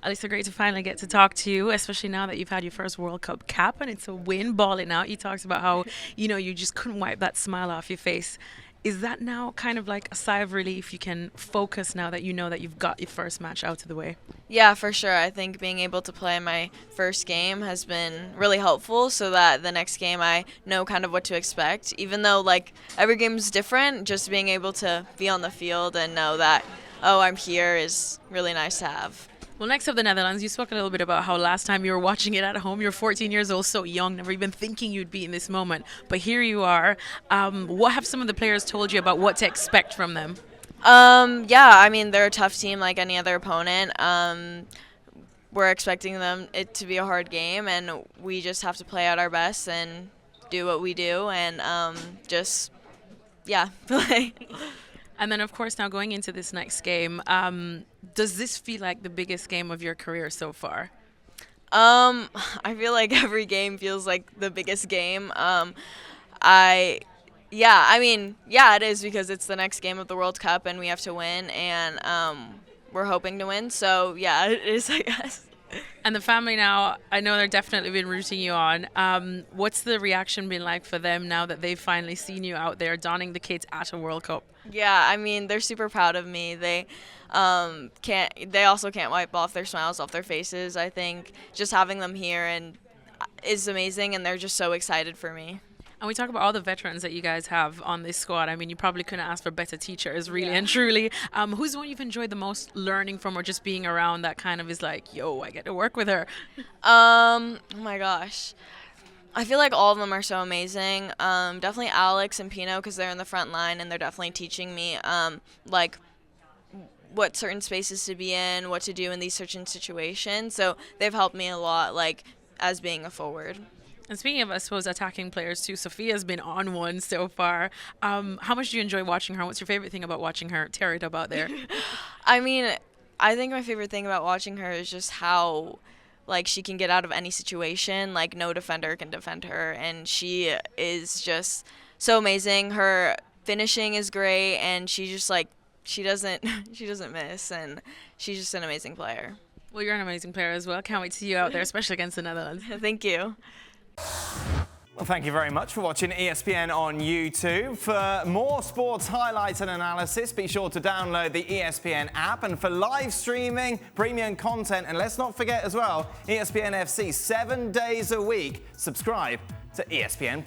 Alyssa, great to finally get to talk to you, especially now that you've had your first World Cup cap and it's a win, balling out. You talked about how, you just couldn't wipe that smile off your face. Is that now kind of like a sigh of relief? You can focus now that you know that you've got your first match out of the way. Yeah, for sure. I think being able to play my first game has been really helpful so that the next game I know kind of what to expect. Even though, like, every game is different, just being able to be on the field and know that, oh, I'm here is really nice to have. Well, next up, the Netherlands. You spoke a little bit about how last time you were watching it at home, you're 14 years old, so young, never even thinking you'd be in this moment. But here you are. What have some of the players told you about what to expect from them? Yeah, I mean, they're a tough team like any other opponent. We're expecting it to be a hard game, and we just have to play out our best and do what we do and just, yeah, play. And then, of course, now going into this next game, does this feel like the biggest game of your career so far? I feel like every game feels like the biggest game. Yeah, it is because it's the next game of the World Cup and we have to win, and we're hoping to win. So, yeah, it is, I guess. And the family now, I know they're definitely been rooting you on. What's the reaction been like for them now that they've finally seen you out there donning the kits at a World Cup? Yeah, I mean, they're super proud of me. They also can't wipe off their smiles off their faces. I think just having them here is amazing, and they're just so excited for me. And we talk about all the veterans that you guys have on this squad. I mean, you probably couldn't ask for better teachers, really and truly. Who's the one you've enjoyed the most learning from or just being around that kind of is like, yo, I get to work with her? Oh my gosh. I feel like all of them are so amazing. Definitely Alex and Pino because they're in the front line and they're definitely teaching me like what certain spaces to be in, what to do in these certain situations. So they've helped me a lot, like as being a forward. And speaking of, I suppose, attacking players too, Sophia's been on one so far. How much do you enjoy watching her? What's your favorite thing about watching her tear it up out there? I mean, I think my favorite thing about watching her is just how, like, she can get out of any situation. Like, no defender can defend her, and she is just so amazing. Her finishing is great, and she just, like, she doesn't miss, and she's just an amazing player. Well, you're an amazing player as well. Can't wait to see you out there, especially against the Netherlands. Thank you. Well, thank you very much for watching ESPN on YouTube. For more sports highlights and analysis, be sure to download the ESPN app. And for live streaming, premium content, and let's not forget as well, ESPN FC 7 days a week. Subscribe to ESPN+.